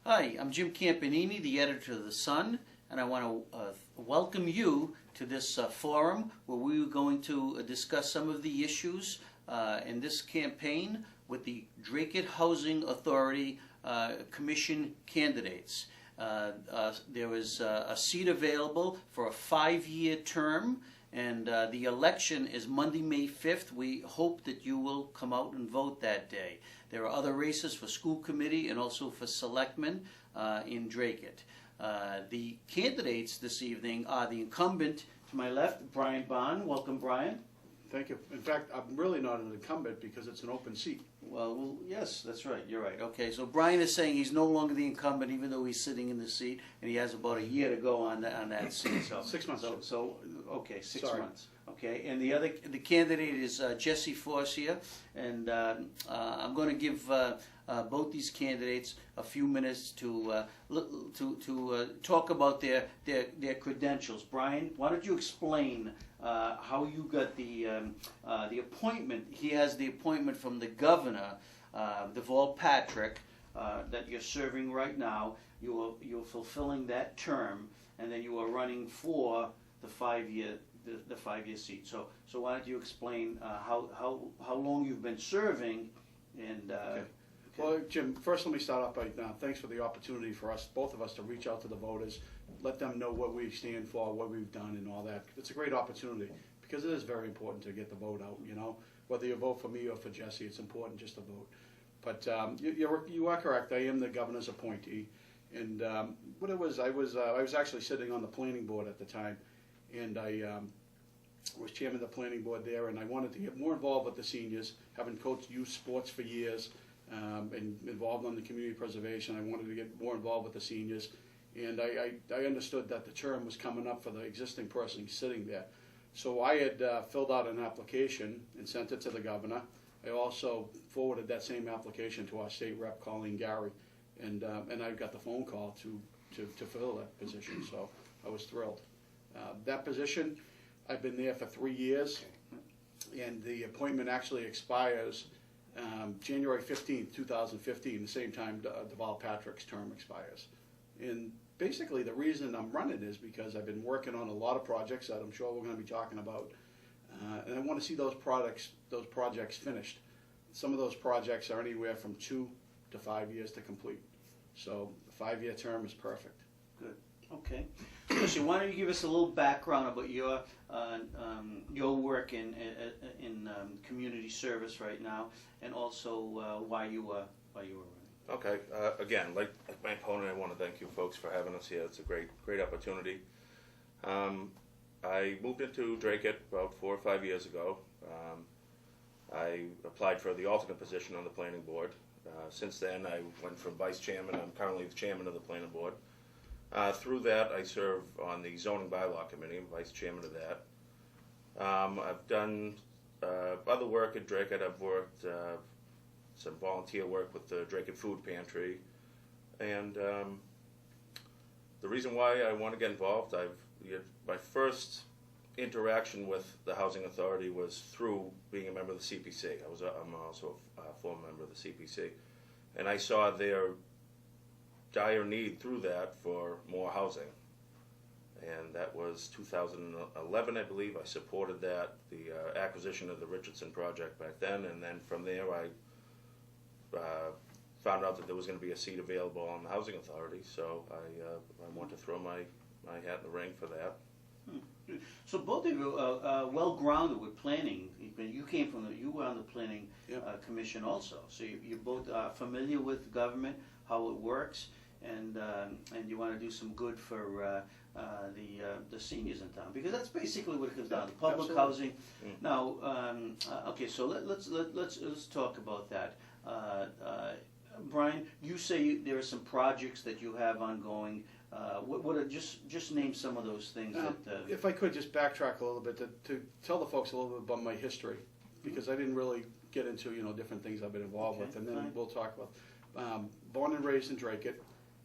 Hi, I'm Jim Campanini, the editor of The Sun, and I want to welcome you to this forum where we are going to discuss some of the issues in this campaign with the Dracut Housing Authority Commission candidates. There is a seat available for a 5-year term, and the election is Monday, May 5th. We hope that you will come out and vote that day. There are other races for school committee and also for selectmen in Dracut. The candidates this evening are the incumbent to my left, Brian Bond. Welcome, Brian. Thank you. In fact, I'm really not an incumbent because it's an open seat. Well, yes, that's right. You're right. Okay, so Brian is saying he's no longer the incumbent, even though he's sitting in the seat, and he has about a year to go on that seat. So 6 months. Okay, 6 Sorry. months. Okay, and the candidate is Jesse Forcia, and I'm going to give both these candidates a few minutes to talk about their credentials. Brian, why don't you explain how you got the appointment? He has the appointment from the governor, Deval Patrick, that you're serving right now. You're fulfilling that term, and then you are running for the 5-year seat. So why don't you explain how long you've been serving and. Okay. Well, Jim, first let me start off by thanks for the opportunity for both of us, to reach out to the voters, let them know what we stand for, what we've done, and all that. It's a great opportunity because it is very important to get the vote out. You know, whether you vote for me or for Jesse, it's important just to vote. But you are correct. I am the governor's appointee, and what it was, I was actually sitting on the planning board at the time, and I was chairman of the planning board there, and I wanted to get more involved with the seniors, having coached youth sports for years. And involved on the community preservation. I wanted to get more involved with the seniors, and I understood that the term was coming up for the existing person sitting there. So I had filled out an application and sent it to the governor. I also forwarded that same application to our state rep, Colleen Gary, and I got the phone call to fill that position, so I was thrilled. That position, I've been there for 3 years, and the appointment actually expires January 15th, 2015, the same time Deval Patrick's term expires. And basically the reason I'm running is because I've been working on a lot of projects that I'm sure we're going to be talking about, and I want to see those projects finished. Some of those projects are anywhere from 2 to 5 years to complete. So the 5-year term is perfect. Good. Okay. So why don't you give us a little background about your work in community service right now, and also why you were running. Okay. Again, like my opponent, I want to thank you folks for having us here. It's a great opportunity. I moved into Dracut about 4 or 5 years ago. I applied for the alternate position on the planning board. Since then, I went from vice chairman. I'm currently the chairman of the planning board. Through that, I serve on the zoning bylaw committee. I'm vice chairman of that. I've done other work at Dracut. I've worked some volunteer work with the Dracut Food Pantry, and the reason why I want to get involved, my first interaction with the Housing Authority was through being a member of the CPC. I'm also a former member of the CPC, and I saw their dire need through that for more housing, and that was 2011, I believe. I supported that, the acquisition of the Richardson project back then, and then from there I found out that there was going to be a seat available on the Housing Authority, so I wanted to throw my hat in the ring for that. So both of you are well-grounded with planning. You were on the planning commission also, so you both are familiar with government, how it works, and you want to do some good for the seniors in town, because that's basically what it comes down to, public Absolutely. housing. Now, okay, so let's talk about that. Brian, you say there are some projects that you have ongoing. What are just name some of those things that. If I could just backtrack a little bit to tell the folks a little bit about my history, because I didn't really get into different things I've been involved with, and then fine. we'll talk about. Born and raised in Dracut,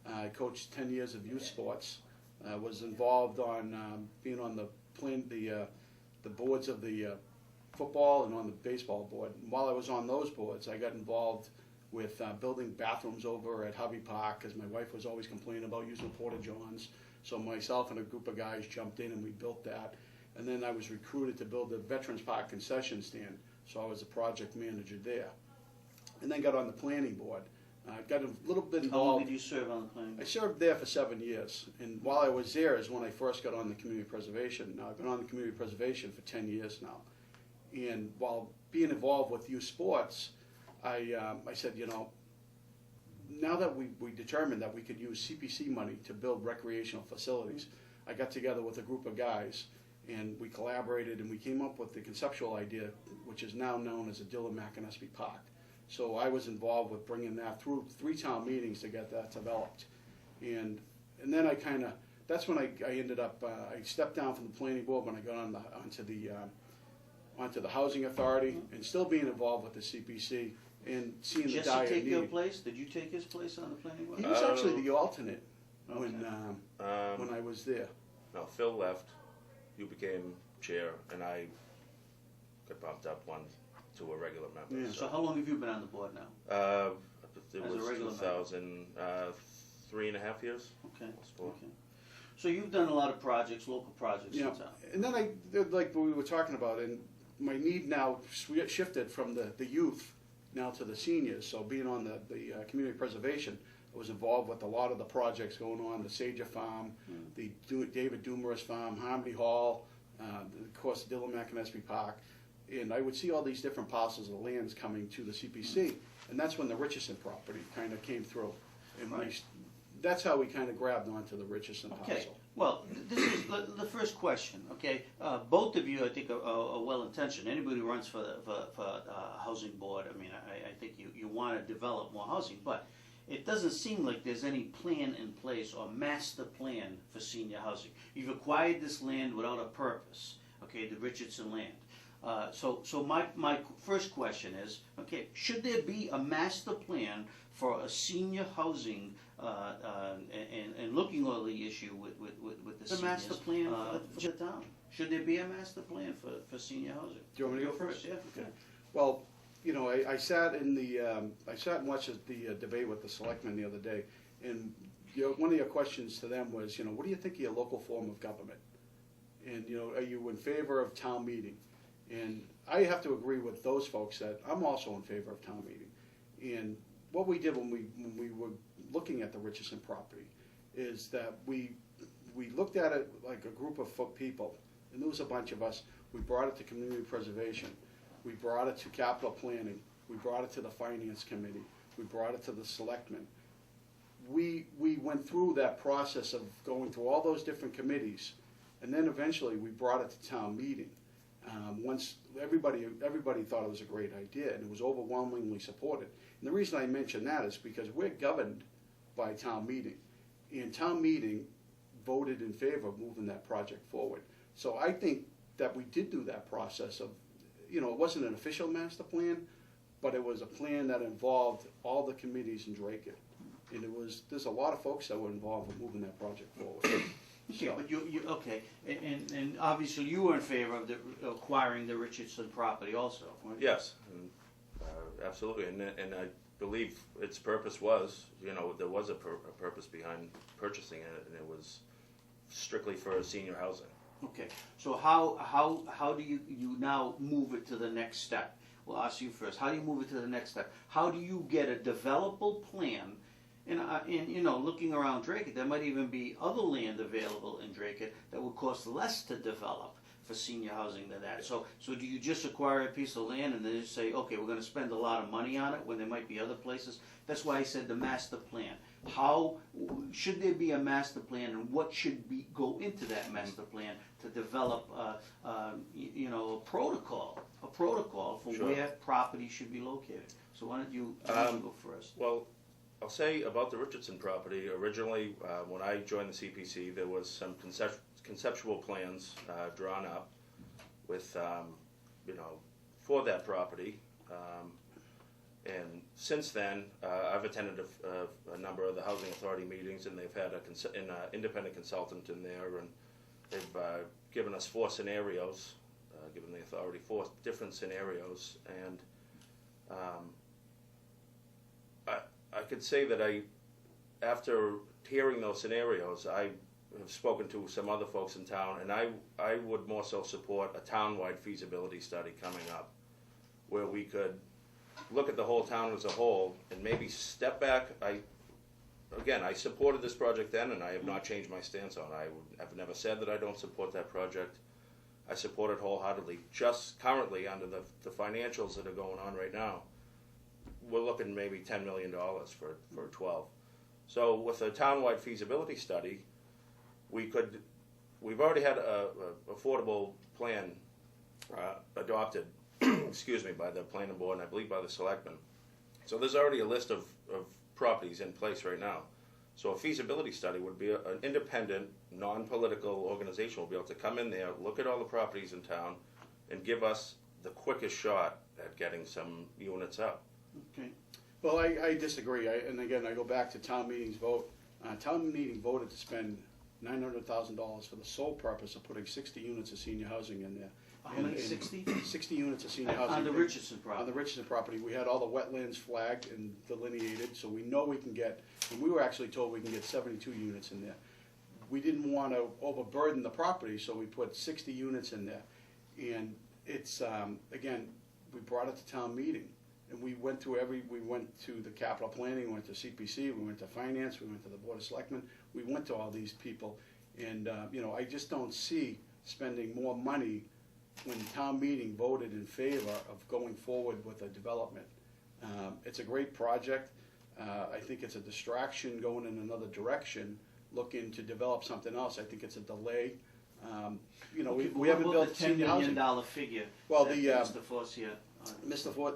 I coached 10 years of youth sports. Was involved on being on the boards of the football and on the baseball board. And while I was on those boards, I got involved with building bathrooms over at Hovey Park, because my wife was always complaining about using porta johns. So myself and a group of guys jumped in and we built that. And then I was recruited to build the Veterans Park concession stand, so I was a project manager there. And then got on the planning board. Got a little bit How long involved. did you serve on the planning I board? served there for 7 years, and while I was there is when I first got on the community preservation. Now, I've been on the community preservation for 10 years now. And while being involved with youth sports, I said, you know, now that we determined that we could use CPC money to build recreational facilities, I got together with a group of guys, and we collaborated, and we came up with the conceptual idea, which is now known as the Dylan McInnesby Park. So I was involved with bringing that through 3 town meetings to get that developed. And then I kind of, that's when I ended up, I stepped down from the planning board when I got onto the housing authority, and still being involved with the CPC and seeing the Jesse dire take your need. place? Did you take his place on the planning board? He was actually the alternate when Um, I was there. No, Phil left, you became chair, and I got bumped up one to a regular member. Yeah. So how long have you been on the board now? It As a was regular 3.5 years. Okay. Almost 4. Okay. So you've done a lot of projects, local projects in Yeah, town. and then like we were talking about, and my need now shifted from the youth now to the seniors. So being on the community preservation, I was involved with a lot of the projects going on, the Sager Farm, the David Dumeris Farm, Harmony Hall, of course, Dylan McInnesby Park. And I would see all these different parcels of lands coming to the CPC, and that's when the Richardson property kind of came through. And Right. that's how we kind of grabbed onto the Richardson Okay, parcel. well, this is the first question, okay? Both of you, I think, are well-intentioned. Anybody who runs for housing board, I mean, I think you want to develop more housing, but it doesn't seem like there's any plan in place or master plan for senior housing. You've acquired this land without a purpose, okay, the Richardson land. So my first question is, okay, should there be a master plan for a senior housing and looking at the issue with the The seniors? master plan for the town. Should there be a master plan for senior housing? Do you want me to go first? Yeah. Okay. Well, you know, I sat in the, I sat and watched the debate with the selectmen the other day, and one of your questions to them was, you know, what do you think of your local form of government? And, you know, are you in favor of town meeting? And I have to agree with those folks that I'm also in favor of town meeting. And what we did when we were looking at the Richardson property is that we looked at it like a group of people, and there was a bunch of us. We brought it to community preservation. We brought it to capital planning. We brought it to the finance committee. We brought it to the selectmen. We went through that process of going through all those different committees, and then eventually we brought it to town meeting. Once everybody thought it was a great idea, and it was overwhelmingly supported. And the reason I mention that is because we're governed by town meeting, and town meeting voted in favor of moving that project forward. So I think that we did do that process of, you know, it wasn't an official master plan, but it was a plan that involved all the committees in Dracut. And there's a lot of folks that were involved in moving that project forward. Okay, but you okay, and obviously you were in favor of acquiring the Richardson property also, weren't you? Yes, and, absolutely, and I believe its purpose was, you know, there was a purpose behind purchasing it, and it was strictly for senior housing. Okay, so how do you now move it to the next step? We'll ask you first. How do you move it to the next step? How do you get a developable plan? And you know, looking around Dracut, there might even be other land available in Dracut that would cost less to develop for senior housing than that. So do you just acquire a piece of land and then just say, okay, we're going to spend a lot of money on it when there might be other places? That's why I said the master plan. How should there be a master plan, and what should go into that master plan to develop, you know, a protocol for Sure. where property should be located? So why don't you go first? Well, I'll say about the Richardson property, originally, when I joined the CPC, there was some conceptual plans drawn up with, you know, for that property. And since then, I've attended a number of the Housing Authority meetings, and they've had an independent consultant in there, and they've given us 4 scenarios, given the authority 4 different scenarios, and could say that after hearing those scenarios, I have spoken to some other folks in town, and I would more so support a town-wide feasibility study coming up, where we could look at the whole town as a whole and maybe step back. I supported this project then, and I have not changed my stance on it. I've never said that I don't support that project. I support it wholeheartedly. Just currently, under the financials that are going on right now, we're looking maybe $10 million for 12. So with a town-wide feasibility study, we've already had a affordable plan adopted, excuse me, by the planning board and I believe by the selectmen. So there's already a list of properties in place right now. So a feasibility study would be an independent, non-political organization will be able to come in there, look at all the properties in town, and give us the quickest shot at getting some units up. Okay. Well, I disagree. And again, I go back to town meeting's vote. Town meeting voted to spend $900,000 for the sole purpose of putting 60 units of senior housing in there. How many, 60? 60 units of senior housing. On the Richardson property? On the Richardson property. We had all the wetlands flagged and delineated, so we know we can get, and we were actually told we can get 72 units in there. We didn't want to overburden the property, so we put 60 units in there. And it's, again, we brought it to town meeting. And we went to the capital planning, we went to CPC, we went to finance, we went to the Board of Selectmen, we went to all these people. And, I just don't see spending more money when town meeting voted in favor of going forward with a development. It's a great project. I think it's a distraction going in another direction, looking to develop something else. I think it's a delay. We haven't built senior housing. $10 million figure. Well, Mr. Forcia. Mr. Ford,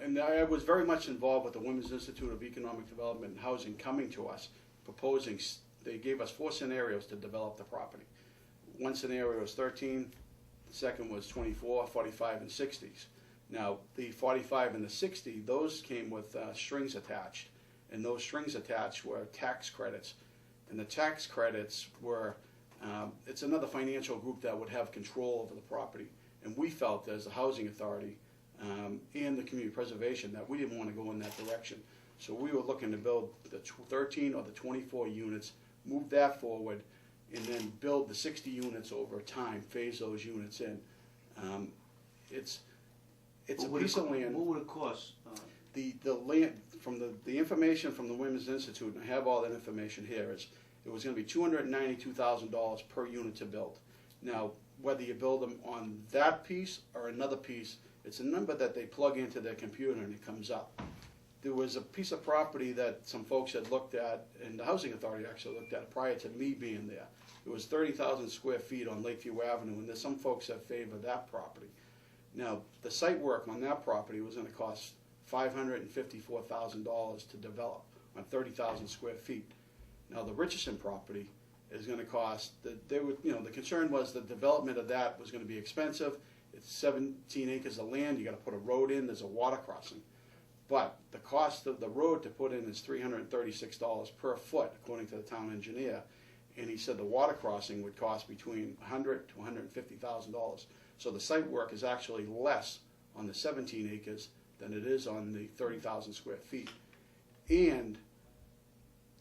and I was very much involved with the Women's Institute of Economic Development and Housing coming to us, proposing, they gave us 4 scenarios to develop the property. One scenario was 13, the second was 24, 45, and 60s. Now, the 45 and the 60, those came with strings attached, and those strings attached were tax credits. And the tax credits were, it's another financial group that would have control over the property. And we felt, as the Housing Authority and the Community Preservation, that we didn't want to go in that direction. So we were looking to build the 13 or the 24 units, move that forward, and then build the 60 units over time, phase those units in. It's a piece of land. What would it cost? The land, from the information from the Women's Institute, and I have all that information here, is it was going to be $292,000 per unit to build. Now, whether you build them on that piece or another piece, it's a number that they plug into their computer and it comes up. There was a piece of property that some folks had looked at, and the Housing Authority actually looked at prior to me being there. It was 30,000 square feet on Lakeview Avenue, and there's some folks that favor that property. Now, the site work on that property was going to cost $554,000 to develop on 30,000 square feet. Now, the Richardson property is going to cost, the concern was the development of that was going to be expensive. It's 17 acres of land, you got to put a road in, there's a water crossing. But the cost of the road to put in is $336 per foot, according to the town engineer. And he said the water crossing would cost between $100,000 to $150,000. So the site work is actually less on the 17 acres than it is on the 30,000 square feet. And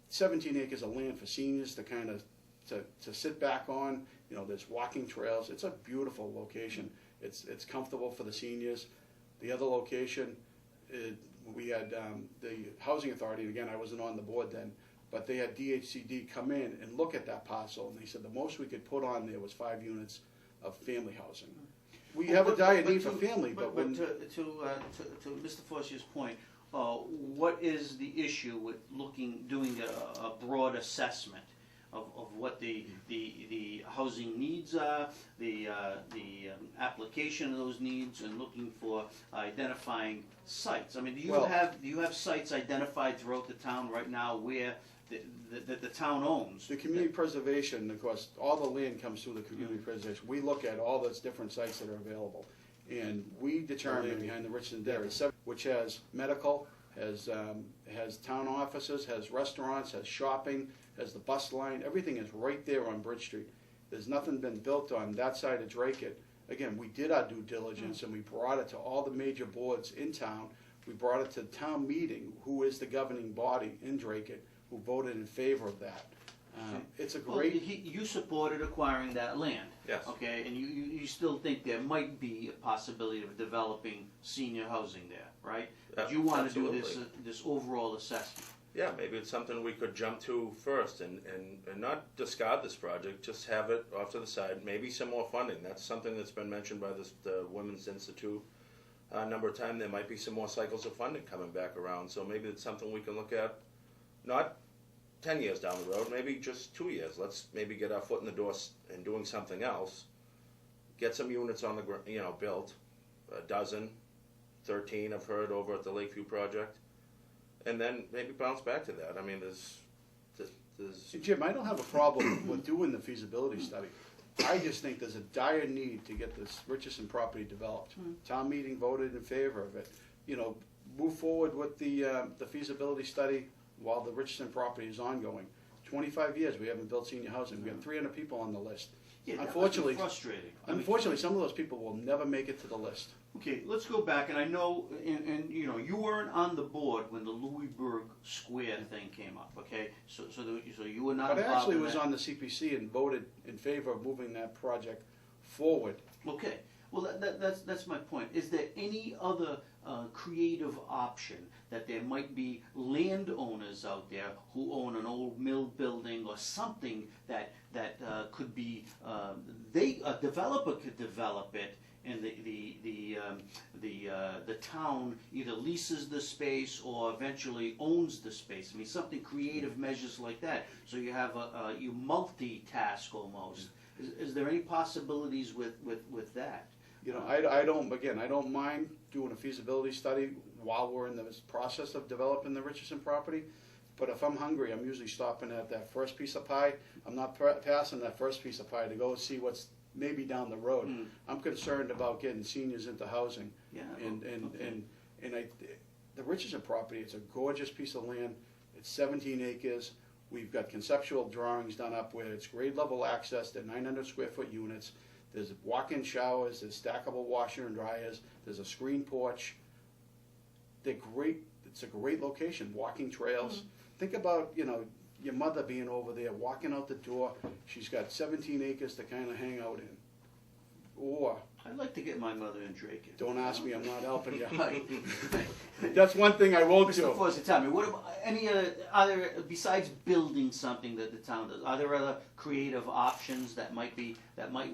17 acres of land for seniors to kind of to sit back on. There's walking trails. It's a beautiful location. It's comfortable for the seniors. The other location, we had the Housing Authority, and again, I wasn't on the board then, but they had DHCD come in and look at that parcel, and they said the most we could put on there was 5 units of family housing. We have a dire need for family, but when... to Mr. Forcia's point, what is the issue with doing a broad assessment of what the housing needs are, the application of those needs, and looking for identifying sites? I mean, do you have sites identified throughout the town right now where the town owns? The community preservation, of course, all the land comes through the community preservation. We look at all those different sites that are available, and we determine behind the Richardson Dairy, which has medical, has town offices, has restaurants, has shopping, has the bus line. Everything is right there on Bridge Street. There's nothing been built on that side of Dracut. Again, we did our due diligence and we brought it to all the major boards in town, We brought it to town meeting, who is the governing body in Dracut, who voted in favor of that. It's a Well, great, you supported acquiring that land. Yes. Okay, and you still think there might be a possibility of developing senior housing there, right? But you want to do this overall assessment. Yeah, maybe it's something we could jump to first and not discard this project, just have it off to the side, maybe some more funding. That's something that's been mentioned by the Women's Institute a number of times. There might be some more cycles of funding coming back around, so maybe it's something we can look at, not 10 years down the road, maybe just 2 years. Let's maybe get our foot in the door and doing something else, get some units on the built, a dozen, 13 I've heard over at the Lakeview project. And then maybe bounce back to that. I mean, there's Jim, I don't have a problem with doing the feasibility study. I just think there's a dire need to get this Richardson property developed. Town meeting voted in favor of it. Move forward with the feasibility study while the Richardson property is ongoing. 25 years we haven't built senior housing. We have 300 people on the list. Yeah, that Unfortunately, must be frustrating. Unfortunately, some of those people will never make it to the list. Okay, let's go back, and I know, and you weren't on the board when the Louisburg Square thing came up. Okay, so you were not. But I involved actually in was that. on the CPC and voted in favor of moving that project forward. Okay, well that's my point. Is there any other creative option that there might be landowners out there who own an old mill building or something that could be a developer could develop it, and the town either leases the space or eventually owns the space. I mean, something creative measures like that. So you have you multitask almost. Is there any possibilities with that? I don't mind doing a feasibility study while we're in the process of developing the Richardson property. But if I'm hungry, I'm usually stopping at that first piece of pie. I'm not passing that first piece of pie to go see what's maybe down the road. I'm concerned about getting seniors into housing. Yeah. The Richardson property, it's a gorgeous piece of land. It's 17 acres. We've got conceptual drawings done up where it's grade level access. They're 900 square foot units. There's walk-in showers. There's stackable washer and dryers. There's a screen porch. They're great. It's a great location. Walking trails. Think about your mother being over there, walking out the door. She's got 17 acres to kind of hang out in. Or I'd like to get my mother in Dracut. don't ask me. I'm not helping you. Right. That's one thing I won't Mr. do. Forza, tell me, what about any other besides building something that the town does? Are there other creative options that might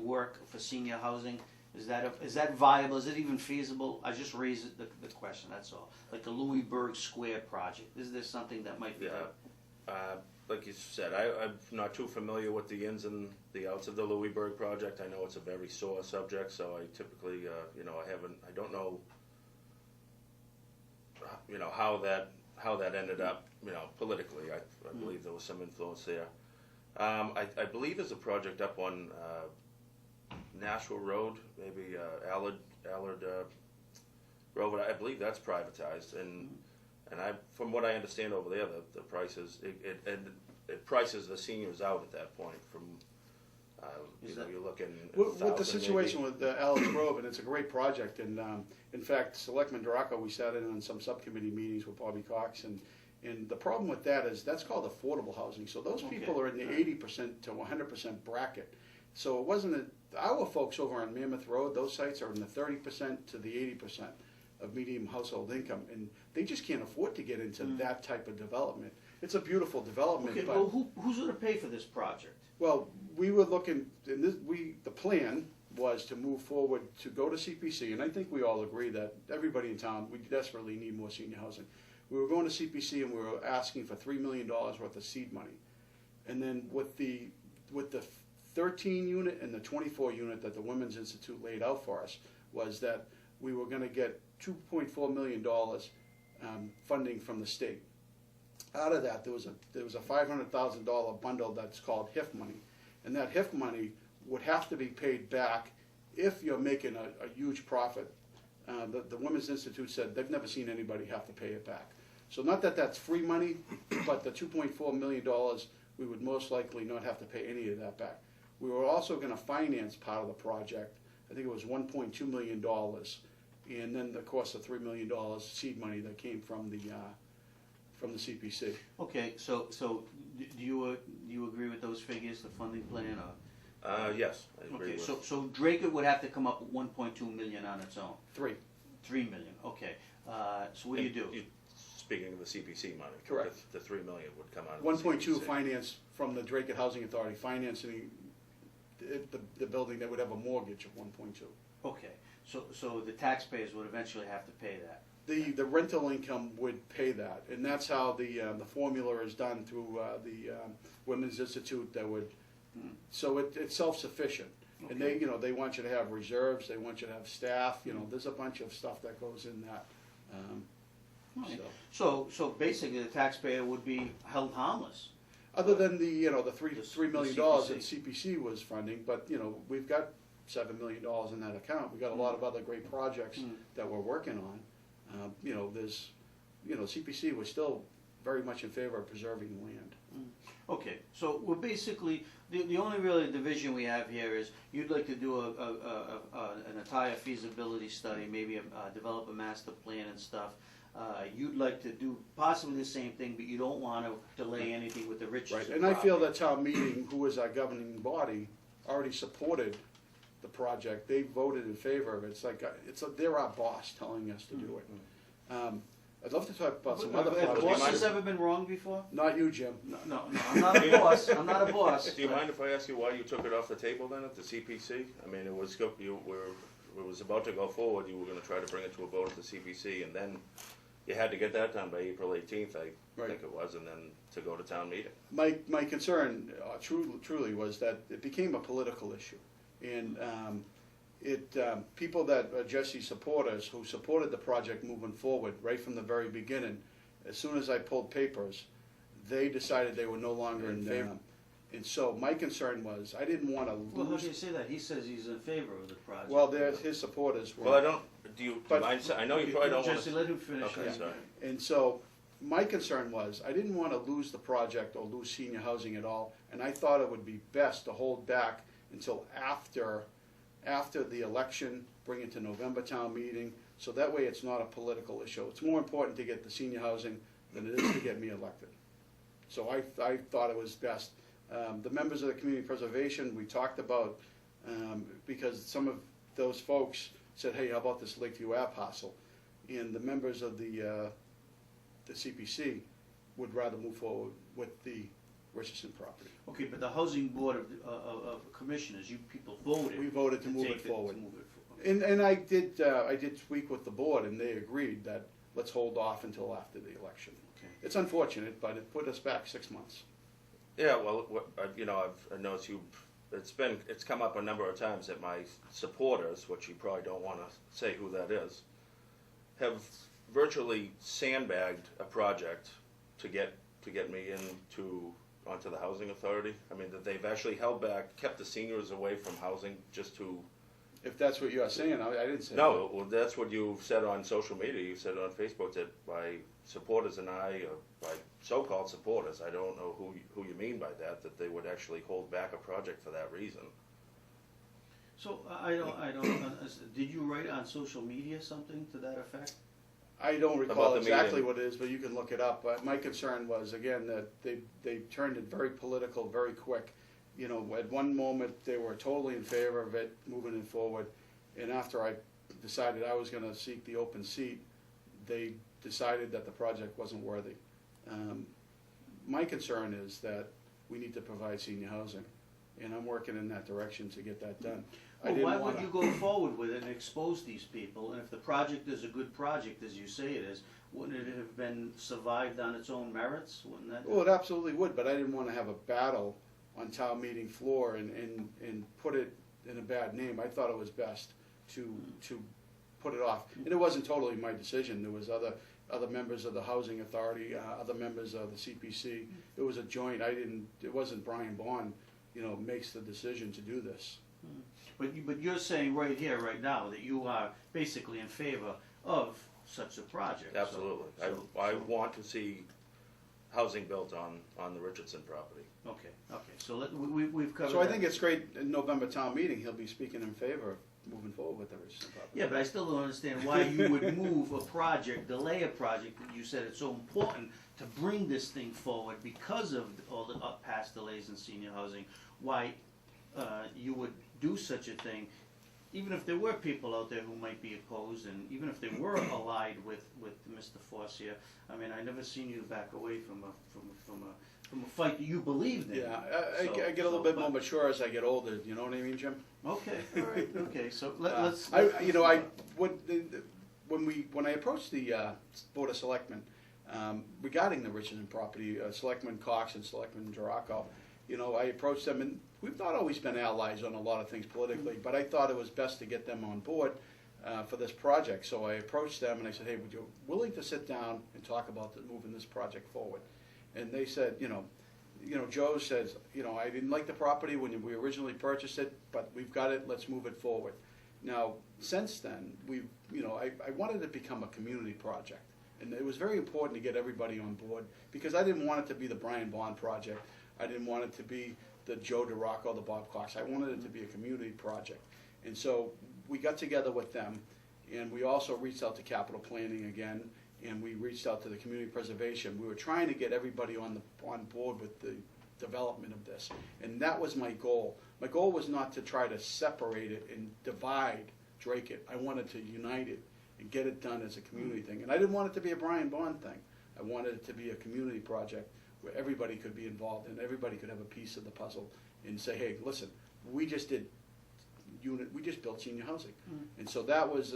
work for senior housing? Is that viable? Is it even feasible? I just raised the question. That's all. Like the Louisburg Square project. Is there something that might be? Like you said, I'm not too familiar with the ins and the outs of the Louisburg project. I know it's a very sore subject, so I typically, I don't know, how that ended up, politically. I believe there was some influence there. I believe there's a project up on Nashville Road, maybe Allard Road. I believe that's privatized, and from what I understand over there, the prices it prices the seniors out at that point. From you're looking With the situation with Alex Grove, and it's a great project. And in fact, Selectman Dracut, we sat in on some subcommittee meetings with Bobby Cox, and the problem with that is that's called affordable housing. So those people are in the 80% to 100% bracket. So it wasn't our folks over on Mammoth Road. Those sites are in the 30% to the 80% of medium household income, and they just can't afford to get into that type of development. It's a beautiful development. Okay, but, well, who's going to pay for this project? Well, we were looking, and the plan was to move forward to go to CPC, and I think we all agree that everybody in town, we desperately need more senior housing. We were going to CPC and we were asking for $3 million worth of seed money. And then with the 13 unit and the 24 unit that the Women's Institute laid out for us was that we were going to get $2.4 million funding from the state. Out of that, there was a $500,000 bundle that's called HIF money, and that HIF money would have to be paid back if you're making a huge profit. The Women's Institute said they've never seen anybody have to pay it back. So not that that's free money, but the $2.4 million, we would most likely not have to pay any of that back. We were also going to finance part of the project. I think it was $1.2 million. and then, of course, the $3 million seed money that came from the CPC. Okay, so do you agree with those figures, the funding plan, or? Yes, I agree Okay, with. so Dracut would have to come up with 1.2 million on its own. 3. 3 million, okay. So what do you do? Speaking of the CPC money. Correct. The 3 million would come out of 1.2 the CPC. finance from the Dracut Housing Authority, financing the building that would have a mortgage of 1.2. Okay, so the taxpayers would eventually have to pay that. The rental income would pay that, and that's how the formula is done through the Women's Institute that would, so it's self-sufficient. And Okay. they want you to have reserves, they want you to have staff, there's a bunch of stuff that goes in that. Okay. So, So basically, the taxpayer would be held harmless. other than the $3 million CPC. that CPC was funding, but, we've got $7 million in that account. We've got a lot of other great projects that we're working on. CPC was still very much in favor of preserving land. Okay, so we're basically, the only really division we have here is you'd like to do an entire feasibility study, maybe develop a master plan and stuff. You'd like to do possibly the same thing, but you don't want to delay anything with the Richardson Right, and I feel property. that town meeting, who is our governing body, already supported the project. They voted in favor of it. It's like, they're our boss telling us to do it. I'd love to talk about some other Have bosses projects. ever been wrong before? Not you, Jim. No, I'm not a boss, I'm not a boss. Do you mind if I ask you why you took it off the table then at the CPC? I mean, it was about to go forward, you were gonna try to bring it to a vote at the CPC, and then you had to get that done by April 18th, I Right. think it was, and then to go to town meeting. My concern truly was that it became a political issue. And people that Jesse supporters who supported the project moving forward right from the very beginning, as soon as I pulled papers, they decided they were no longer in favor. And so my concern was, I didn't want to Well, how do you lose, say that? He says he's in favor of the project. well, his supporters were. Well, I don't, do you But- mind, I know you probably don't want Jesse, to. let him finish. Okay, Yeah. sorry. And so, my concern was, I didn't want to lose the project or lose senior housing at all, and I thought it would be best to hold back until after the election, bring it to November town meeting, so that way it's not a political issue. It's more important to get the senior housing than it is to get me elected. So I thought it was best. The members of the community preservation, we talked about, because some of those folks said, hey, how about this Lakeview Ave parcel? And the members of the CPC would rather move forward with the Richardson property. Okay, but the housing board of commissioners, you people voted. We voted to move take it forward. to move it forward. And I did speak with the board, and they agreed that let's hold off until after the election. Okay. It's unfortunate, but it put us back 6 months. Yeah, well, I've noticed it's come up a number of times that my supporters, which you probably don't want to say who that is, have virtually sandbagged a project to get me onto the housing authority. I mean, that they've actually held back, kept the seniors away from housing just to. If that's what you are saying, I didn't say No, well, that's what you've said on social media. You said on Facebook that my supporters and I, or my so-called supporters, I don't know who you mean by that they would actually hold back a project for that reason. So I don't, did you write on social media something to that effect? I don't recall About the exactly meeting. what it is, but you can look it up. My concern was, again, that they turned it very political, very quick. At one moment, they were totally in favor of it, moving it forward. And after I decided I was gonna seek the open seat, they decided that the project wasn't worthy. My concern is that we need to provide senior housing, and I'm working in that direction to get that done. Well, why would you go forward with it and expose these people? And if the project is a good project, as you say it is, wouldn't it have been survived on its own merits? Wouldn't that? Well, it absolutely would, but I didn't want to have a battle on town meeting floor and put it in a bad name. I thought it was best to put it off. And it wasn't totally my decision. There was other members of the housing authority, other members of the CPC. It was a joint. It wasn't Brian Bond, makes the decision to do this. But you're saying right here, right now, that you are basically in favor of such a project. So- Absolutely. I want to see housing built on the Richardson property. Okay. So we've covered. So I that. think it's great in November town meeting, he'll be speaking in favor moving forward with the Richardson property. Yeah, but I still don't understand why you would move a project, delay a project, that you said it's so important to bring this thing forward because of all the past delays in senior housing, why you would do such a thing, even if there were people out there who might be opposed, and even if they were allied with Mr. Forcier. I mean, I never seen you back away from a fight that you believed in. Yeah, I get a little bit more mature as I get older. You know what I mean, Jim? Okay, all right, okay. So let's. When I approached the Board of Selectmen regarding the Richardson property, Selectman Cox and Selectman Dracut, I approached them, and we've not always been allies on a lot of things politically, but I thought it was best to get them on board for this project. So I approached them and I said, hey, would you willing to sit down and talk about moving this project forward? And they said, Joe says, I didn't like the property when we originally purchased it, but we've got it, let's move it forward. Now, since then, I wanted it to become a community project. And it was very important to get everybody on board, because I didn't want it to be the Brian Bond project. I didn't want it to be the Joe DeRocco or the Bob Cox. I wanted it to be a community project. And so we got together with them, and we also reached out to capital planning again, and we reached out to the community preservation. We were trying to get everybody on board with the development of this, and that was my goal. My goal was not to try to separate it and divide Dracut. I wanted to unite it and get it done as a community thing. And I didn't want it to be a Brian Bond thing. I wanted it to be a community project where everybody could be involved and everybody could have a piece of the puzzle and say, hey, listen, we just built senior housing. And so that was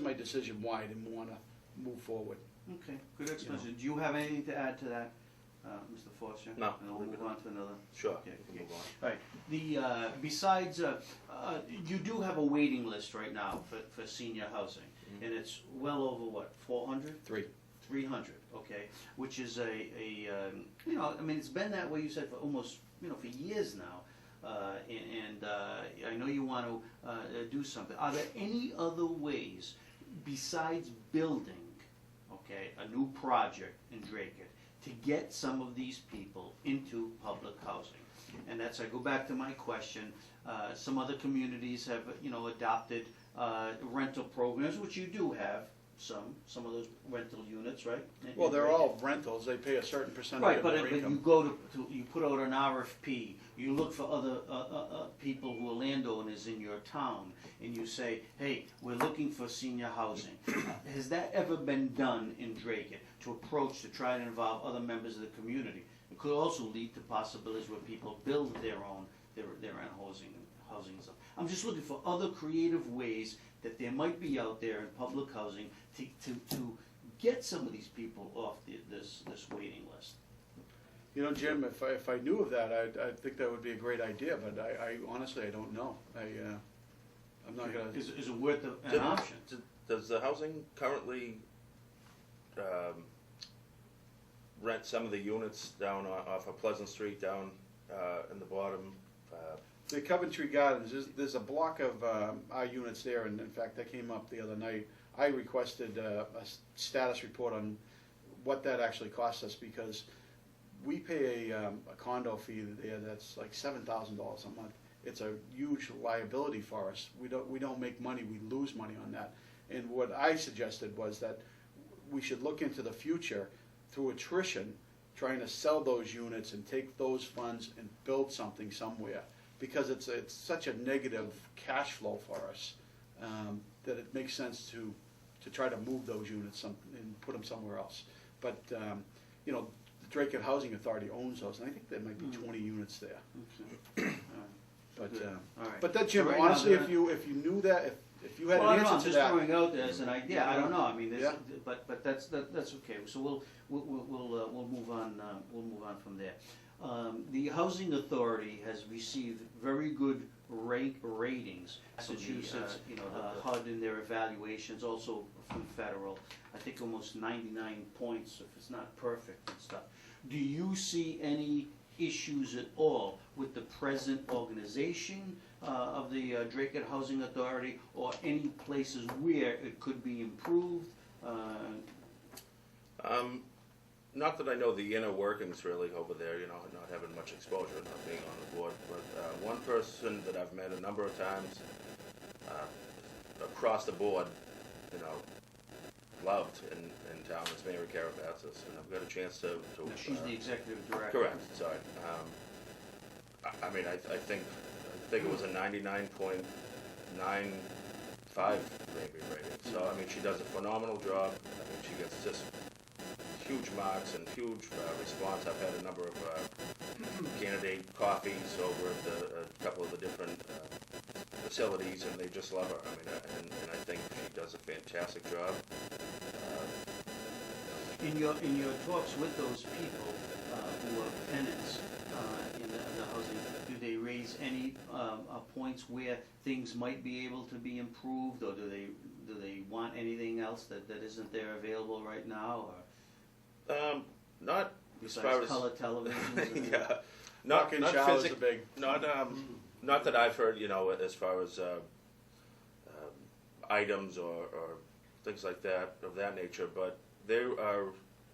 my decision why I didn't want to move forward. Okay, good explanation. Do you have anything to add to that, Mr. Forcier? No. And we'll move on to another. Sure. Okay. We can move All right. Besides, you do have a waiting list right now for senior housing, and it's well over what, 400? 300, okay, which is it's been that way, you said, for almost, for years now, and I know you want to do something. Are there any other ways besides building, okay, a new project in Dracut to get some of these people into public housing? And that's, I go back to my question, some other communities have, adopted rental programs, which you do have. Some of those rental units, right? Well, they're all rentals. They pay a certain percentage right, of but their income. You go to you put out an RFP. You look for other people who are landowners in your town, and you say, "Hey, we're looking for senior housing." Has that ever been done in Dracut to try to involve other members of the community? It could also lead to possibilities where people build their own housing and stuff. I'm just looking for other creative ways that there might be out there in public housing to get some of these people off this waiting list. Jim, if I knew of that, I think that would be a great idea. But I honestly, I don't know. I'm not gonna. Is it worth an option? Does the housing currently rent some of the units down off of Pleasant Street down in the bottom? The Coventry Gardens, there's a block of our units there, and in fact, that came up the other night. I requested a status report on what that actually cost us, because we pay a condo fee there that's like $7,000 a month. It's a huge liability for us. We don't make money, we lose money on that. And what I suggested was that we should look into the future through attrition, trying to sell those units and take those funds and build something somewhere. Because it's such a negative cash flow for us that it makes sense to try to move those units and put them somewhere else. But the Dracut Housing Authority owns those, and I think there might be 20 units there. Okay. But that, Jim, So right honestly, now, if you knew that, if you had well, an I'm answer to just that, throwing out there as an idea. I don't know. I mean, Yeah. but that's okay. So we'll move on. We'll move on from there. The Housing Authority has received very good ratings. Massachusetts, HUD in their evaluations, also from federal. I think almost 99 points, if it's not perfect and stuff. Do you see any issues at all with the present organization of the Dracut Housing Authority, or any places where it could be improved? Not that I know the inner workings really over there, not having much exposure, not being on the board, but one person that I've met a number of times across the board, you know, loved in town is Mary Karabatsas, and I've got a chance to She's the executive director. correct, sorry. I mean, I think it was a 99.95 maybe rating. So, I mean, she does a phenomenal job. I mean, she gets just huge marks and huge response. I've had a number of candidate coffees over at a couple of the different facilities, and they just love her. I mean, and I think she does a fantastic job. In your talks with those people who are tenants in the housing, do they raise any points where things might be able to be improved, or do they want anything else that isn't there available right now, or Not as far besides as color televisions? yeah, not showers physic- are big. not that I've heard. You know, as far as items or things like that of that nature, but they are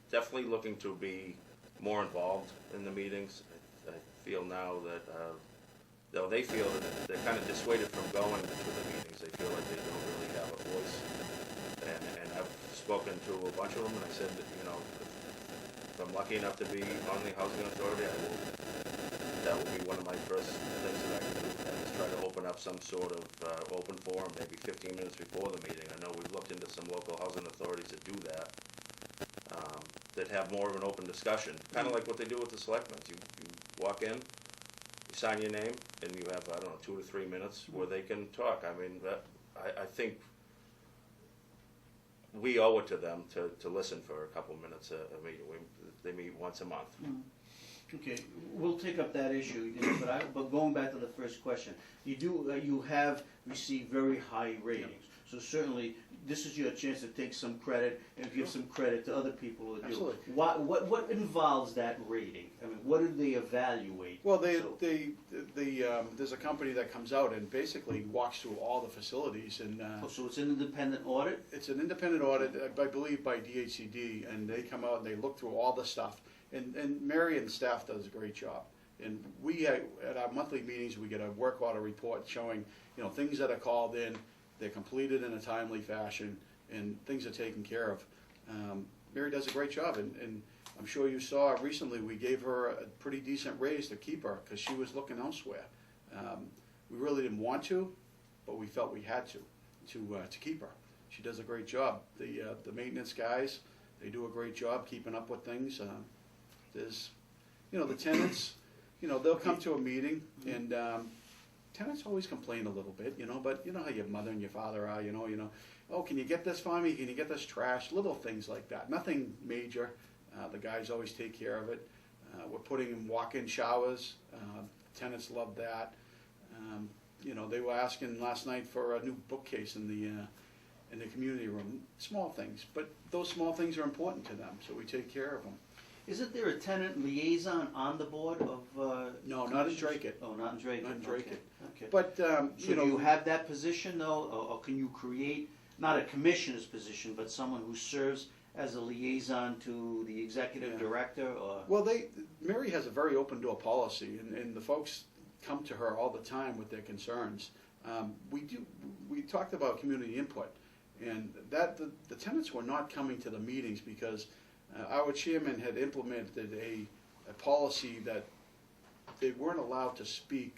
definitely looking to be more involved in the meetings. I feel now that though they feel that they're kind of dissuaded from going to the meetings. They feel like they don't really have a voice. And I've spoken to a bunch of them, and I said that, you know, if I'm lucky enough to be on the housing authority, that will be one of my first things that I can do, is try to open up some sort of open forum, maybe 15 minutes before the meeting. I know we've looked into some local housing authorities that do that, that have more of an open discussion, kind of like what they do with the selectmen. You walk in, you sign your name, and you have, I don't know, 2 to 3 minutes where they can talk. I mean, I think we owe it to them to listen for a couple minutes a meeting. They meet once a month. Okay, we'll take up that issue, but going back to the first question, you have received very high ratings. So certainly, this is your chance to take some credit and give some credit to other people who do. Absolutely. What involves that rating? I mean, what do they evaluate? Well, there's a company that comes out and basically walks through all the facilities, and So it's an independent audit? it's an independent audit, I believe, by DHCD, and they come out and they look through all the stuff. And Mary and staff does a great job. And we, at our monthly meetings, we get a work order report showing, you know, things that are called in, they're completed in a timely fashion, and things are taken care of. Mary does a great job, and I'm sure you saw recently we gave her a pretty decent raise to keep her, because she was looking elsewhere. We really didn't want to, but we felt we had to keep her. She does a great job. The maintenance guys, they do a great job keeping up with things. There's, you know, the tenants, you know, they'll come to a meeting, and tenants always complain a little bit, you know, but you know how your mother and your father are, you know, oh, can you get this for me? Can you get this trash? Little things like that. Nothing major. The guys always take care of it. We're putting in walk-in showers. Tenants love that. You know, they were asking last night for a new bookcase in the community room. Small things, but those small things are important to them, so we take care of them. Isn't there a tenant liaison on the board of? No, not in Dracut. Oh, not in Dracut. Not in Dracut. Okay. But So you know, do you have that position though, or can you create, not a commissioner's position, but someone who serves as a liaison to the executive Yeah. director, or? well, Mary has a very open door policy, and the folks come to her all the time with their concerns. We talked about community input, and that the tenants were not coming to the meetings because our chairman had implemented a policy that they weren't allowed to speak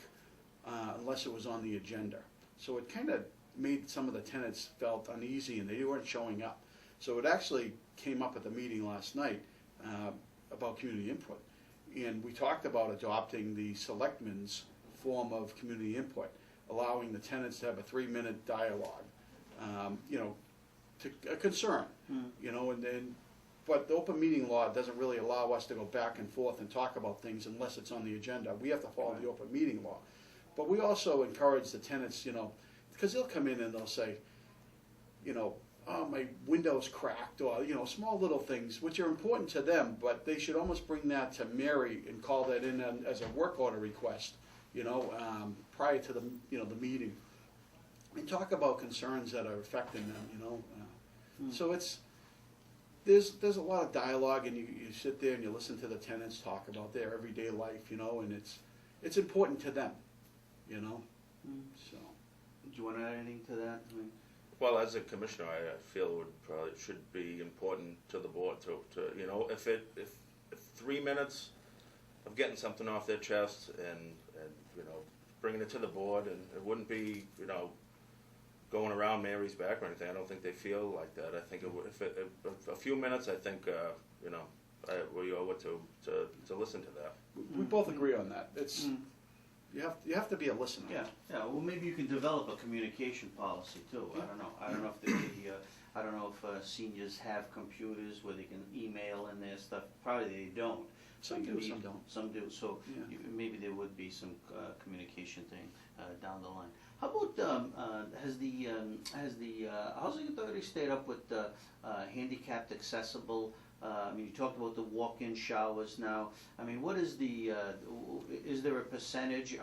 unless it was on the agenda. So it kind of made some of the tenants felt uneasy, and they weren't showing up. So it actually came up at the meeting last night about community input. And we talked about adopting the selectmen's form of community input, allowing the tenants to have a 3-minute dialogue, you know, to a concern, you know, and then, but the open meeting law doesn't really allow us to go back and forth and talk about things unless it's on the agenda. We have to follow the open meeting law. But we also encourage the tenants, you know, because they'll come in and they'll say, you know, oh, my window's cracked, or, you know, small little things, which are important to them, but they should almost bring that to Mary and call that in as a work order request, you know, prior to the, you know, the meeting. And talk about concerns that are affecting them, you know. So there's a lot of dialogue, and you sit there and you listen to the tenants talk about their everyday life, you know, and it's important to them, you know. So you want to add anything to that? I mean, Well, as a commissioner, I feel it would probably should be important to the board to you know, if 3 minutes of getting something off their chest and you know, bringing it to the board, and it wouldn't be, you know, going around Mary's back or anything. I don't think they feel like that. I think if a few minutes, I think you know, we owe it to listen to that. We both agree on that. It's you have to be a listener. yeah, yeah. Well, maybe you can develop a communication policy too. I don't know. I don't know if I don't know if seniors have computers where they can email in their stuff. Probably they don't. Some do, some don't. Some do. So Yeah. maybe there would be some communication thing down the line. How about has the housing authority stayed up with handicapped accessible? I mean, you talked about the walk-in showers now. I mean, what is is there a percentage?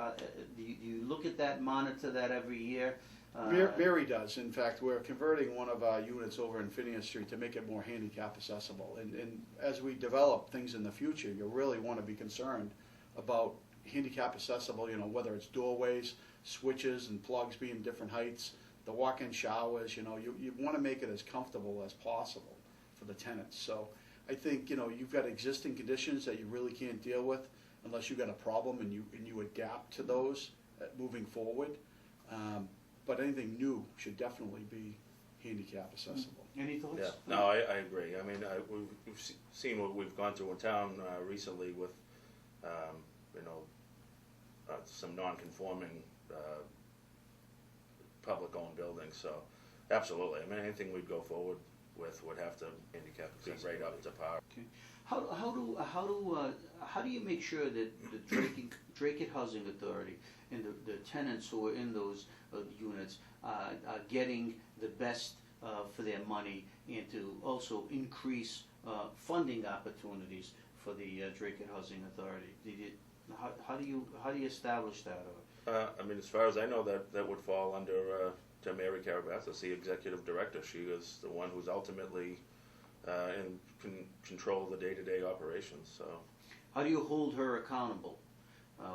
Do you look at that, monitor that every year? Mary does. In fact, we're converting one of our units over in Phineas Street to make it more handicap accessible. And as we develop things in the future, you really want to be concerned about handicap accessible, you know, whether it's doorways, switches and plugs being different heights, the walk-in showers, you know, you want to make it as comfortable as possible for the tenants. So I think, you know, you've got existing conditions that you really can't deal with unless you've got a problem and you adapt to those moving forward. But anything new should definitely be handicap accessible. Any thoughts? Yeah, no, I agree. I mean, we've seen what we've gone through in town recently with, you know, some non-conforming public-owned buildings. So, absolutely. I mean, anything we'd go forward with would have to handicap be right up to par. Okay. How do you make sure that the Dracut Housing Authority and the tenants who are in those units are getting the best for their money, and to also increase funding opportunities for the Dracut Housing Authority? How do you establish that? I mean, as far as I know, that would fall under to Mary Carabas, the executive director. She is the one who's ultimately can control the day-to-day operations. So, how do you hold her accountable?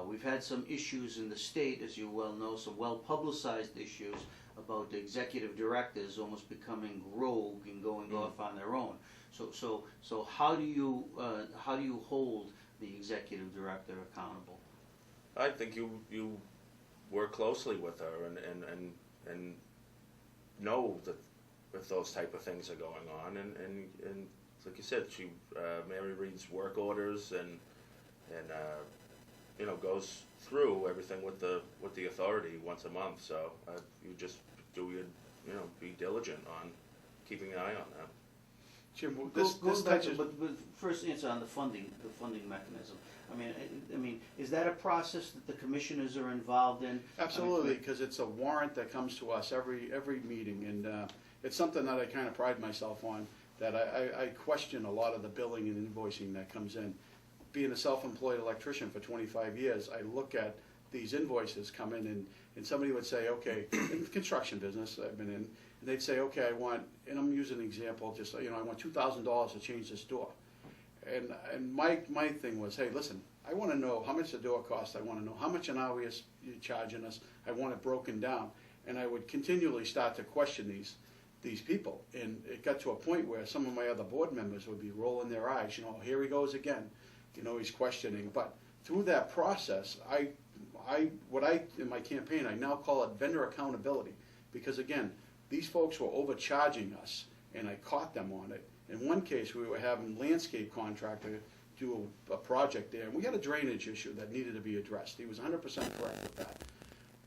We've had some issues in the state, as you well know, some well-publicized issues about the executive directors almost becoming rogue and going off on their own. So how do you hold the executive director accountable? I think you work closely with her and know that if those type of things are going on, and like you said, Mary reads work orders and you know, goes through everything with the authority once a month. So you just be diligent on keeping an eye on that. Jim, But first answer on the funding mechanism. I mean, is that a process that the commissioners are involved in? Absolutely, because it's a warrant that comes to us every meeting, and it's something that I kind of pride myself on, that I question a lot of the billing and invoicing that comes in. Being a self-employed electrician for 25 years, I look at these invoices come in, and somebody would say, okay, in the construction business I've been in, and they'd say, okay, I want, and I'm using an example, just, you know, I want $2,000 to change this door. And my thing was, hey, listen, I want to know how much the door costs. I want to know how much an hour you're charging us. I want it broken down. And I would continually start to question these people. And it got to a point where some of my other board members would be rolling their eyes. You know, here he goes again. You know, he's questioning. But through that process, in my campaign, I now call it vendor accountability. Because again, these folks were overcharging us, and I caught them on it. In one case, we were having landscape contractor do a project there, and we had a drainage issue that needed to be addressed. He was 100% correct with that.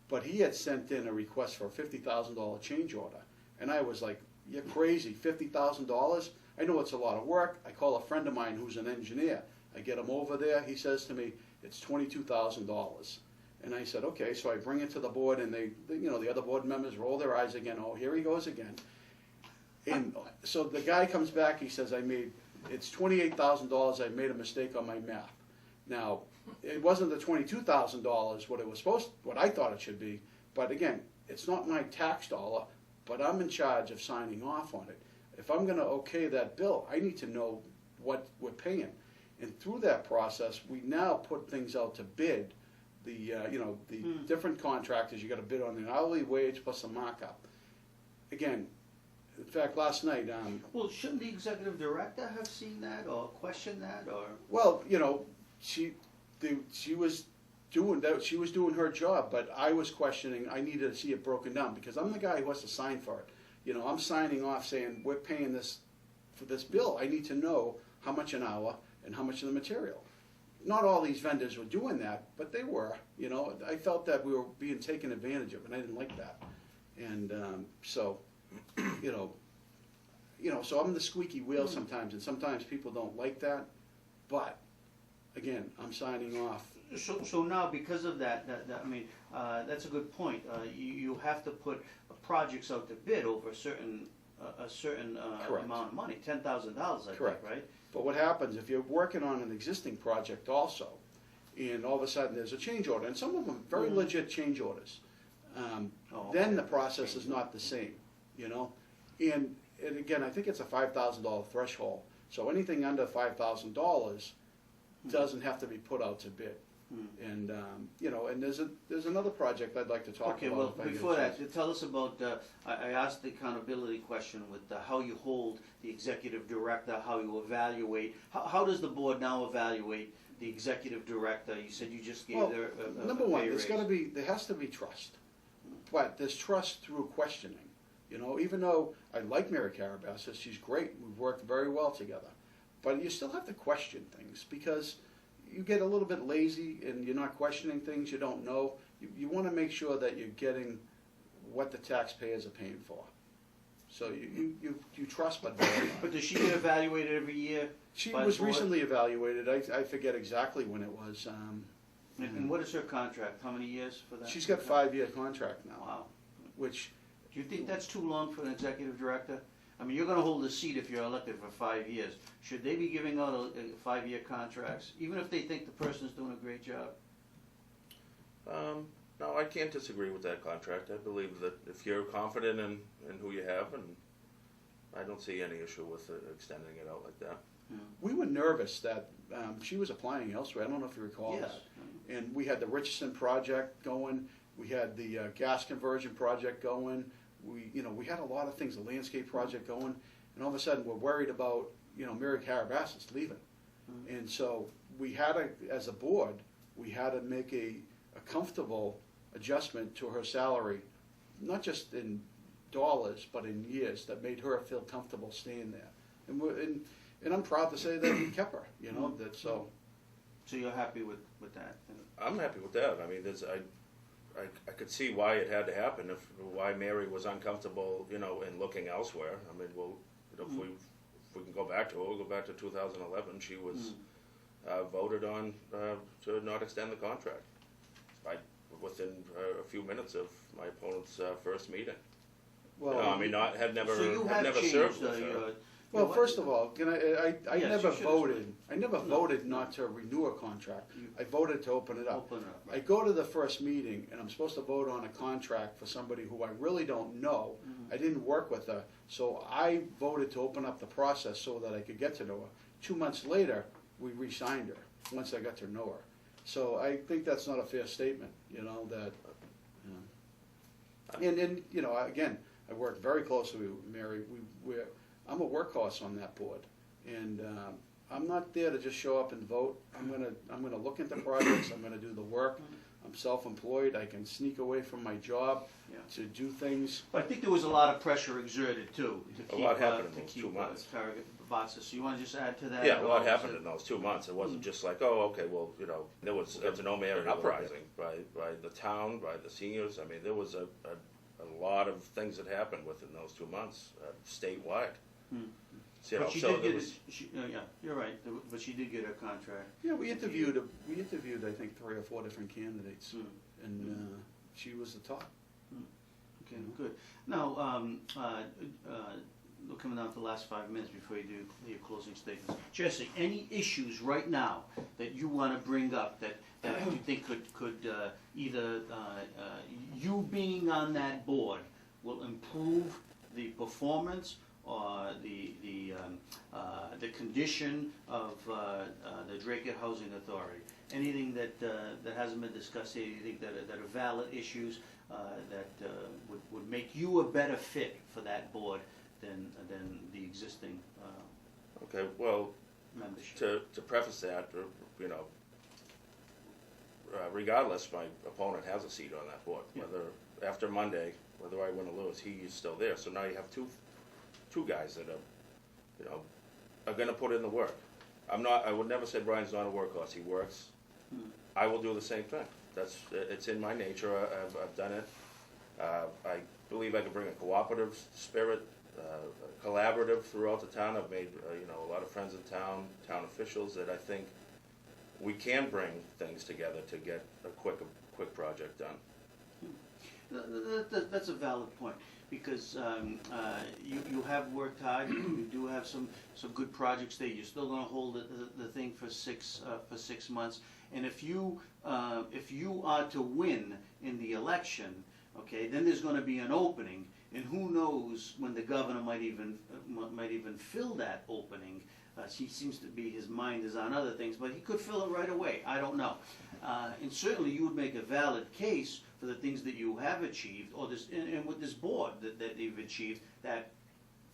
But he had sent in a request for a $50,000 change order. And I was like, you're crazy, $50,000? I know it's a lot of work. I call a friend of mine who's an engineer. I get him over there. He says to me, it's $22,000. And I said, okay. So I bring it to the board, and the other board members roll their eyes again. Oh, here he goes again. And so the guy comes back. He says, it's $28,000. I made a mistake on my math. Now, it wasn't the $22,000 what I thought it should be. But again, it's not my tax dollar, but I'm in charge of signing off on it. If I'm going to okay that bill, I need to know what we're paying. And through that process, we now put things out to bid the different contractors, you gotta bid on an hourly wage plus a markup. Again, in fact, last night, Well, shouldn't the executive director have seen that or questioned that or? well, she was doing that, she was doing her job, but I was questioning, I needed to see it broken down, because I'm the guy who has to sign for it. I'm signing off saying, we're paying this, for this bill, I need to know how much an hour and how much of the material. Not all these vendors were doing that, but they were, I felt that we were being taken advantage of, and I didn't like that. And, so, so I'm the squeaky wheel sometimes, and sometimes people don't like that, but, again, I'm signing off. So now, because of that, that's a good point. You have to put projects out to bid over a certain Correct. amount of money, $10,000, I think, Correct. right? But what happens if you're working on an existing project also, and all of a sudden there's a change order, and some of them very legit change orders, then the process is not the same, And again, I think it's a $5,000 threshold, so anything under $5,000 doesn't have to be put out to bid. And and there's another project I'd like to talk Okay, about. well, if I get a before chance. that, tell us about, I asked the accountability question with how you hold the executive director, how you evaluate. How does the board now evaluate the executive director? You said you just gave Well, her a number pay one, raise. there has to be trust, but there's trust through questioning. Even though I like Mary Carabassis, she's great. We've worked very well together, but you still have to question things because you get a little bit lazy and you're not questioning things you don't know. You want to make sure that you're getting what the taxpayers are paying for. So you trust but verify. But does she get evaluated every year? She by the was board? recently evaluated. I forget exactly when it was. And what is her contract? How many years for that? She's got 5-year contract now, Wow. which Do you think that's too long for an executive director? You're gonna hold the seat if you're elected for 5 years. Should they be giving out a 5-year contracts, even if they think the person's doing a great job? No, I can't disagree with that contract. I believe that if you're confident in who you have, and I don't see any issue with extending it out like that. we were nervous that she was applying elsewhere. I don't know if you recall Yes. that. And we had the Richardson project going. We had the gas conversion project going. We had a lot of things, the landscape project going, and all of a sudden we're worried about, Mary Carabassis leaving. And so we had as a board, we had to make a comfortable adjustment to her salary, not just in dollars, but in years, that made her feel comfortable staying there. And I'm proud to say that we kept her, that so. So you're happy with that? I'm happy with that. I could see why it had to happen, why Mary was uncomfortable, in looking elsewhere. If we can go back to her, we'll go back to 2011. She was voted on to not extend the contract within a few minutes of my opponent's first meeting. Well, had never So you have never changed, served with her. Well, first of all, I Yes, never you should voted. I never No. voted not to renew a contract. I voted to open it up. Open it up, I right. go to the first meeting and I'm supposed to vote on a contract for somebody who I really don't know. I didn't work with her, so I voted to open up the process so that I could get to know her. 2 months later, we re-signed her once I got to know her. So I think that's not a fair statement, that. And again, I worked very closely with Mary. I'm a workhorse on that board, and I'm not there to just show up and vote. I'm gonna look into projects. I'm gonna do the work. I'm self-employed. I can sneak away from my job Yeah. to do things. But I think there was a lot of pressure exerted too to A keep, lot happened in to those keep 2 months. Carabassis. So you want to just add to that? Yeah, a or lot was happened it- in those 2 months. It wasn't just like, oh, okay, well, there was an uprising by the town, by the seniors. There was a lot of things that happened within those 2 months, statewide. But she so did there get was, yeah, you're right. But she did get her contract. Yeah, we interviewed I think 3 or 4 different candidates, and she was the top. Okay, good. Now, we're coming down to the last 5 minutes before you do your closing statements. Jesse, any issues right now that you want to bring up that you think could either you being on that board will improve the performance or the condition of the Dracut Housing Authority. Anything that hasn't been discussed here, you think that are valid issues that would make you a better fit for that board than the existing Okay, well, membership? to preface that, you know, regardless, my opponent has a seat on that board. Yeah. Whether after Monday, whether I win or lose, he is still there. So now you have two guys that are, you know, are going to put in the work. I would never say Brian's not a workhorse. He works. I will do the same thing. It's in my nature. I've done it. I believe I can bring a cooperative spirit, collaborative throughout the town. I've made you know, a lot of friends in town officials that I think we can bring things together to get a quick project done. That's a valid point, because you have worked hard. You do have some good projects there. You're still going to hold the thing for 6 months. And if you are to win in the election, okay, then there's going to be an opening, and who knows when the governor might even fill that opening. He seems to be, his mind is on other things, but he could fill it right away. I don't know. And certainly you would make a valid case for the things that you have achieved, or this, and with this board that you've achieved, that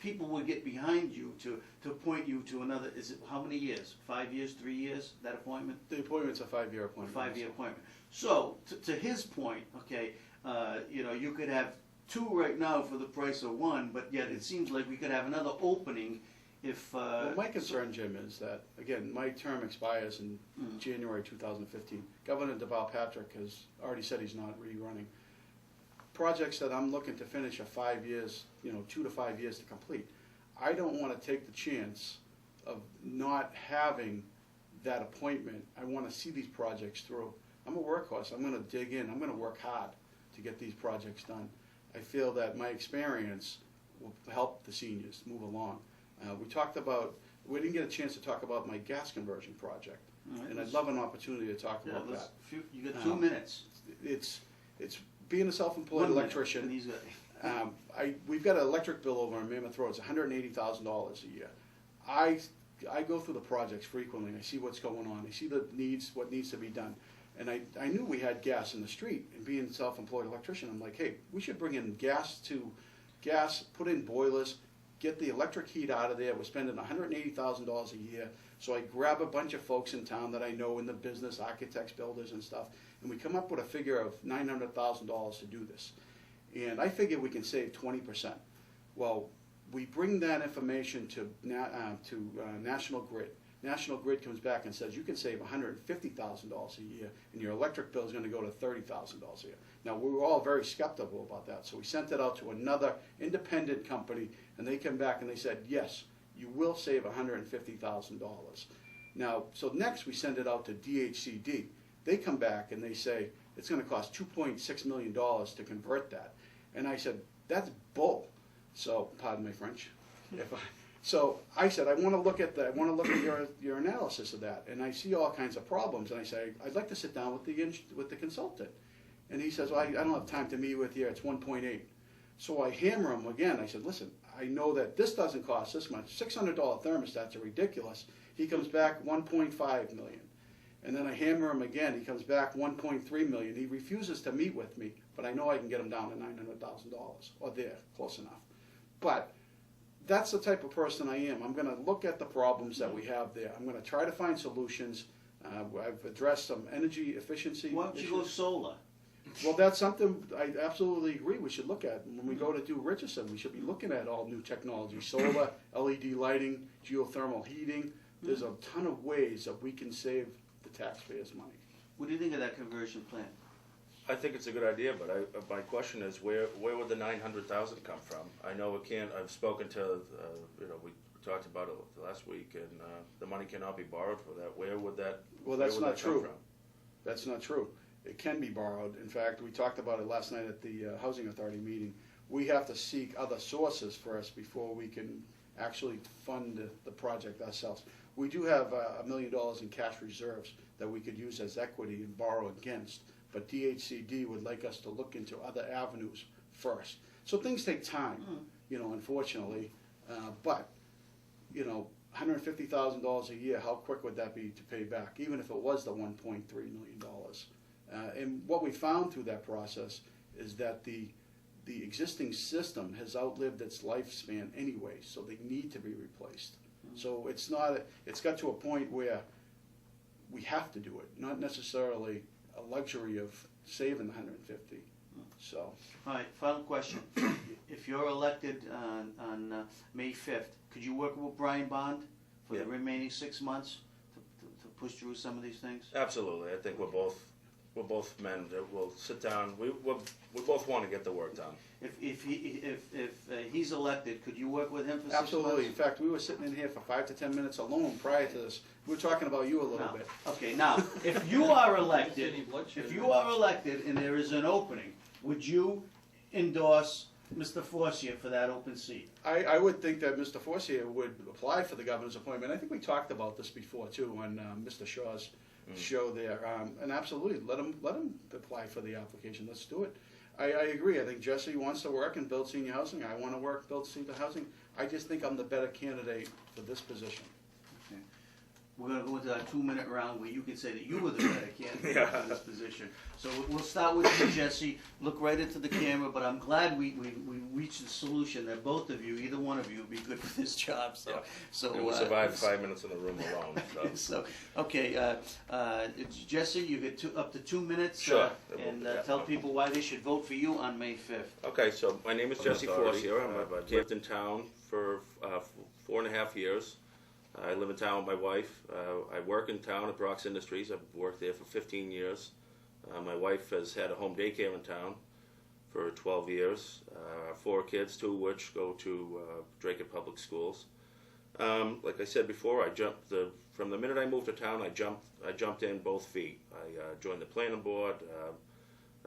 people would get behind you to point you to another. Is it how many years? 5 years, 3 years? That appointment? The appointment's a 5-year appointment. 5-year appointment. So to his point, okay, you know, you could have 2 right now for the price of 1, but yet it seems like we could have another opening if. Well, my concern, Jim, is that, again, my term expires in January 2015. Governor DeVal Patrick has already said he's not rerunning. Projects that I'm looking to finish are 5 years, you know, 2 to 5 years to complete. I don't want to take the chance of not having that appointment. I want to see these projects through. I'm a workhorse. I'm going to dig in. I'm going to work hard to get these projects done. I feel that my experience will help the seniors move along. We didn't get a chance to talk about my gas conversion project, and I'd love an opportunity to talk about that. You got 2 minutes. It's being a self-employed electrician. We've got an electric bill over on Mammoth Road. It's $180,000 a year. I go through the projects frequently, and I see what's going on. I see what needs to be done. And I knew we had gas in the street, and being a self-employed electrician, I'm like, hey, we should bring in gas, put in boilers, get the electric heat out of there. We're spending $180,000 a year. So I grab a bunch of folks in town that I know in the business, architects, builders, and stuff, and we come up with a figure of $900,000 to do this. And I figure we can save 20%. Well, we bring that information to National Grid. National Grid comes back and says you can save $150,000 a year, and your electric bill is going to go to $30,000 a year. Now, we were all very skeptical about that, so we sent it out to another independent company, and they came back and they said, yes, you will save $150,000. Now, so next we send it out to DHCD. They come back and they say it's going to cost $2.6 million to convert that. And I said, that's bull. So, pardon my French. So I said, I want to look at your analysis of that, and I see all kinds of problems. And I say, I'd like to sit down with the consultant. And he says, well, I don't have time to meet with you. It's 1.8. So I hammer him again. I said, listen, I know that this doesn't cost this much. $600 thermostats are ridiculous. He comes back 1.5 million. And then I hammer him again. He comes back 1.3 million. He refuses to meet with me, but I know I can get him down to $900,000 or there, close enough. But that's the type of person I am. I'm going to look at the problems that we have there. I'm going to try to find solutions. I've addressed some energy efficiency Why don't you go solar? Well, that's something I absolutely agree we should look at. When we go to do Richardson, we should be looking at all new technology, solar, LED lighting, geothermal heating. There's a ton of ways that we can save the taxpayers' money. What do you think of that conversion plan? I think it's a good idea, but my question is, where would the $900,000 come from? I know it can't. I've spoken to, we talked about it last week, and the money cannot be borrowed for that. Where would that? Well, that's not true. Come from? That's not true. It can be borrowed. In fact, we talked about it last night at the Housing Authority meeting. We have to seek other sources first before we can actually fund the project ourselves. We do have $1 million in cash reserves that we could use as equity and borrow against, but DHCD would like us to look into other avenues first. So things take time, unfortunately. But, $150,000 a year, how quick would that be to pay back, even if it was the $1.3 million? And what we found through that process is that the existing system has outlived its lifespan anyway, so they need to be replaced. So it's got to a point where we have to do it, not necessarily a luxury of saving the 150. So. All right, final question. If you're elected on May 5th, could you work with Brian Bond for the remaining 6 months to push through some of these things? Absolutely. I think we're both men that will sit down. We both want to get the work done. If he's elected, could you work with him for 6 months? Absolutely. In fact, we were sitting in here for 5 to 10 minutes alone prior to this. We were talking about you a little bit. Okay, now, if you are elected, and there is an opening, would you endorse Mr. Forcier for that open seat? I would think that Mr. Forcier would apply for the governor's appointment. I think we talked about this before too on Mr. Shaw's show there. And absolutely, let him apply for the application. Let's do it. I agree. I think Jesse wants to work and build senior housing. I want to work, build senior housing. I just think I'm the better candidate for this position. Okay. We're going to go into that 2-minute round where you can say that you were the better candidate for this position. So we'll start with you, Jesse. Look right into the camera, but I'm glad we reached the solution that both of you, either one of you, would be good for this job. So we survived 5 minutes in the room alone. So okay, Jesse, you get up to 2 minutes. Sure. And tell people why they should vote for you on May 5th. Okay, so my name is Jesse Forcier. I've lived in town for 4.5 years. I live in town with my wife. I work in town at Brock's Industries. I've worked there for 15 years. My wife has had a home daycare in town for 12 years. 4 kids, 2 of which go to Dracut Public Schools. Like I said before, from the minute I moved to town, I jumped in both feet. I joined the planning board,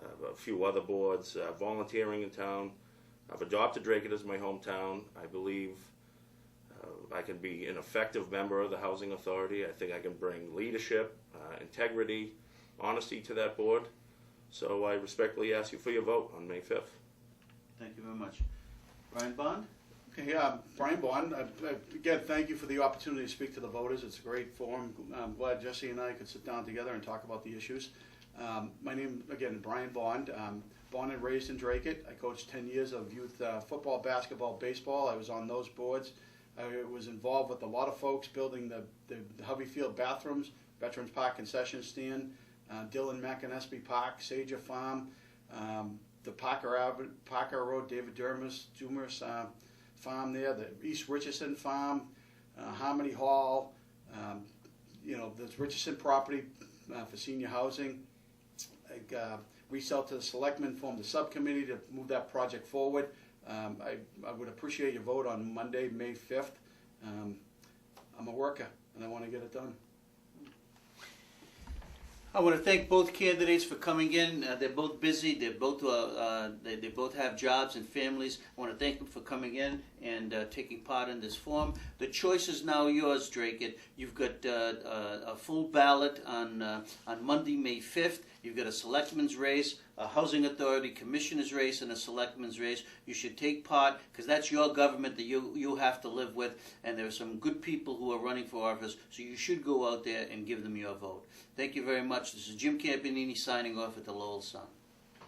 a few other boards, volunteering in town. I've adopted Dracut as my hometown. I believe I can be an effective member of the Housing Authority. I think I can bring leadership, integrity, honesty to that board. So I respectfully ask you for your vote on May 5th. Thank you very much. Brian Bond? Okay, Brian Bond, again, thank you for the opportunity to speak to the voters. It's a great forum. I'm glad Jesse and I could sit down together and talk about the issues. My name, again, Brian Bond. Born and raised in Dracut. I coached 10 years of youth football, basketball, baseball. I was on those boards. I was involved with a lot of folks building the Hovey Field bathrooms, Veterans Park concession stand, Dylan McInespy Park, Sager Farm, the Parker Road, David Dumas farm there, the East Richardson farm, Harmony Hall, there's Richardson property for senior housing. I reached out to the selectmen, formed a subcommittee to move that project forward. I would appreciate your vote on Monday, May 5th. I'm a worker, and I want to get it done. I want to thank both candidates for coming in. They're both busy. They both have jobs and families. I want to thank them for coming in and taking part in this forum. The choice is now yours, Dracut. You've got a full ballot on Monday, May 5th. You've got a selectman's race, a housing authority commissioner's race, and a selectman's race. You should take part because that's your government that you have to live with. And there are some good people who are running for office, so you should go out there and give them your vote. Thank you very much. This is Jim Campanini signing off at the Lowell Sun.